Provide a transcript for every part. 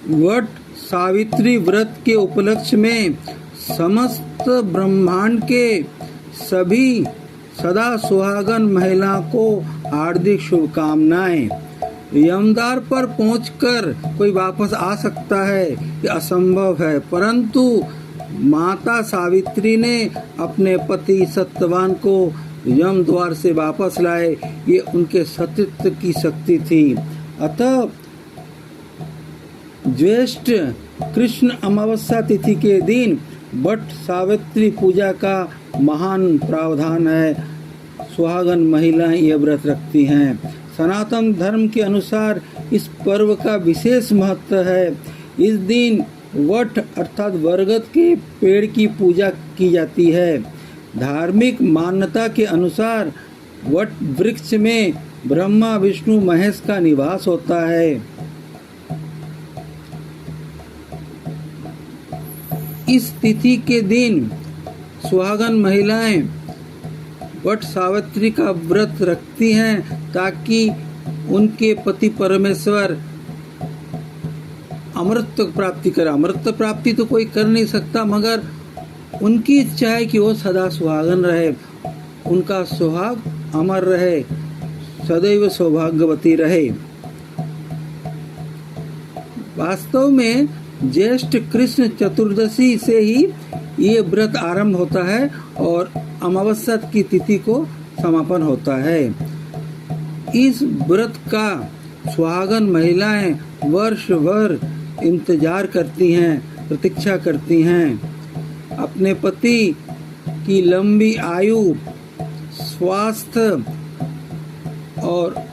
वट सावित्री व्रत के उपलक्ष्य में समस्त ब्रह्मांड के सभी सदा सुहागन महिला को हार्दिक शुभकामनाएं। यमद्वार पर पहुंचकर कोई वापस आ सकता है, ये असंभव है, परंतु माता सावित्री ने अपने पति सत्यवान को यम द्वार से वापस लाए, ये उनके सतीत्व की शक्ति थी। अतः ज्येष्ठ कृष्ण अमावस्या तिथि के दिन वट सावित्री पूजा का महान प्रावधान है। सुहागन महिलाएं ये व्रत रखती हैं। सनातन धर्म के अनुसार इस पर्व का विशेष महत्व है। इस दिन वट अर्थात बरगद के पेड़ की पूजा की जाती है। धार्मिक मान्यता के अनुसार वट वृक्ष में ब्रह्मा विष्णु महेश का निवास होता है। इस तिथि के दिन सुहागन महिलाएं वट सावित्री का व्रत रखती हैं ताकि उनके पति परमेश्वर अमृत प्राप्ति करे। अमृत प्राप्ति तो कोई कर नहीं सकता, मगर उनकी इच्छा है कि वो सदा सुहागन रहे, उनका सुहाग अमर रहे, सदैव सौभाग्यवती रहे। वास्तव में ज्येष्ठ कृष्ण चतुर्दशी से ही ये व्रत आरंभ होता है और अमावस्या की तिथि को समापन होता है। इस व्रत का सुहागन महिलाएं वर्ष भर इंतजार करती हैं, प्रतीक्षा करती हैं। अपने पति की लंबी आयु, स्वास्थ्य और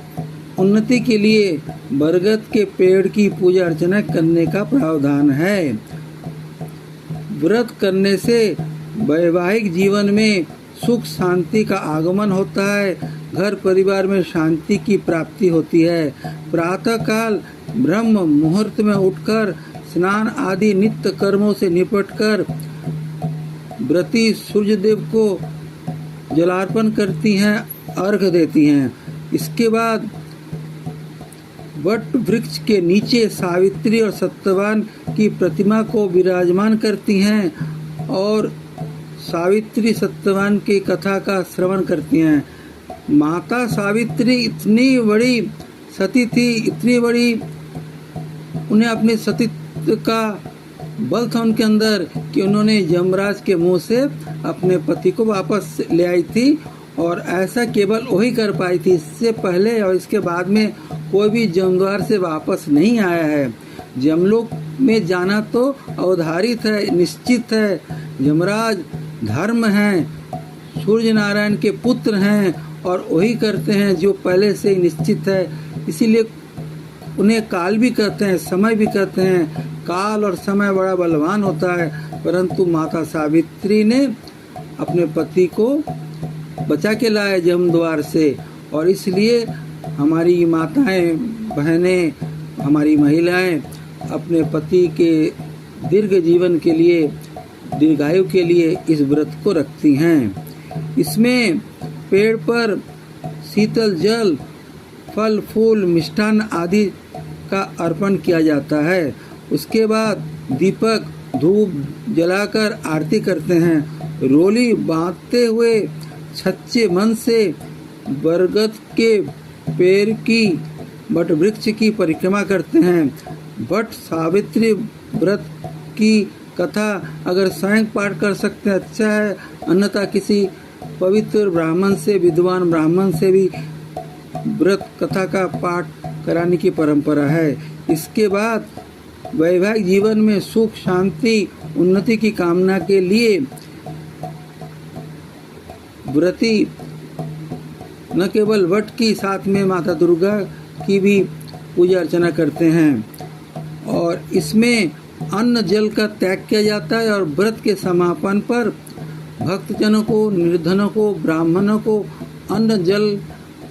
उन्नति के लिए बरगद के पेड़ की पूजा अर्चना करने का प्रावधान है। व्रत करने से वैवाहिक जीवन में सुख शांति का आगमन होता है, घर परिवार में शांति की प्राप्ति होती है। प्रातः काल ब्रह्म मुहूर्त में उठकर स्नान आदि नित्य कर्मों से निपटकर व्रती सूर्य देव को जलार्पण करती हैं, अर्घ देती हैं। इसके बाद वट वृक्ष के नीचे सावित्री और सत्यवान की प्रतिमा को विराजमान करती हैं और सावित्री सत्यवान की कथा का श्रवण करती हैं। माता सावित्री इतनी बड़ी सती थी, इतनी बड़ी, उन्हें अपने सतीत्व का बल था उनके अंदर कि उन्होंने यमराज के मुंह से अपने पति को वापस ले आई थी, और ऐसा केवल वही कर पाई थी। इससे पहले और इसके बाद में कोई भी यमद्वार से वापस नहीं आया है। यमलोक में जाना तो अवधारित है, निश्चित है। यमराज धर्म हैं, सूर्य नारायण के पुत्र हैं और वही करते हैं जो पहले से ही निश्चित है। इसीलिए उन्हें काल भी कहते हैं, समय भी कहते हैं। काल और समय बड़ा बलवान होता है, परंतु माता सावित्री ने अपने पति को बचा के लाया यमद्वार से, और इसलिए हमारी माताएं, बहनें, हमारी महिलाएं अपने पति के दीर्घ जीवन के लिए, दीर्घायु के लिए इस व्रत को रखती हैं। इसमें पेड़ पर शीतल जल, फल फूल, मिष्ठान आदि का अर्पण किया जाता है। उसके बाद दीपक धूप जलाकर आरती करते हैं। रोली बांधते हुए सच्चे मन से बरगद के पेड़ की, वट वृक्ष की परिक्रमा करते हैं। वट सावित्री व्रत की कथा अगर स्वयं पाठ कर सकते हैं अच्छा है, अन्यथा किसी पवित्र ब्राह्मण से, विद्वान ब्राह्मण से भी व्रत कथा का पाठ कराने की परंपरा है। इसके बाद वैवाहिक जीवन में सुख शांति उन्नति की कामना के लिए व्रती न केवल वट की, साथ में माता दुर्गा की भी पूजा अर्चना करते हैं, और इसमें अन्न जल का त्याग किया जाता है। और व्रत के समापन पर भक्तजनों को, निर्धनों को, ब्राह्मणों को अन्न जल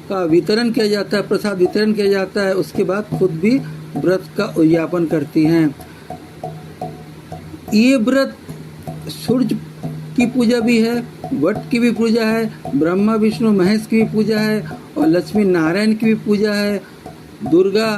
का वितरण किया जाता है, प्रसाद वितरण किया जाता है। उसके बाद खुद भी व्रत का उद्यापन करती हैं। ये व्रत सूर्य की पूजा भी है, वट की भी पूजा है, ब्रह्मा विष्णु महेश की भी पूजा है, और लक्ष्मी नारायण की भी पूजा है, दुर्गा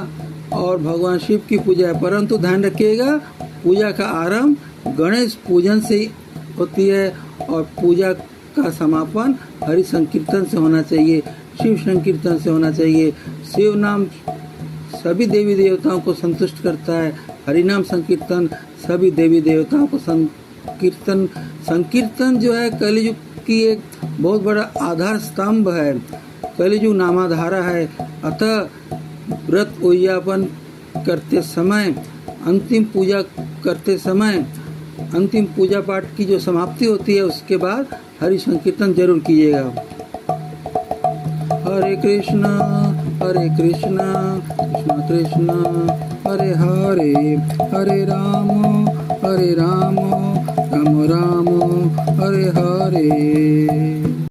और भगवान शिव की पूजा है। परंतु ध्यान रखिएगा, पूजा का आरंभ गणेश पूजन से होती है और पूजा का समापन हरि संकीर्तन से होना चाहिए, शिव संकीर्तन से होना चाहिए। शिव नाम सभी देवी देवताओं को संतुष्ट करता है। हरिनाम संकीर्तन सभी देवी देवताओं को संकीर्तन जो है कलियुग की एक बहुत बड़ा आधार स्तंभ है। कलियुग नामाधारा है। अतः व्रत उद्यापन करते समय, अंतिम पूजा करते समय, अंतिम पूजा पाठ की जो समाप्ति होती है उसके बाद हरि संकीर्तन जरूर कीजिएगा। हरे कृष्णा कृष्णा कृष्णा हरे हरे, हरे राम राम राम हरे हरे।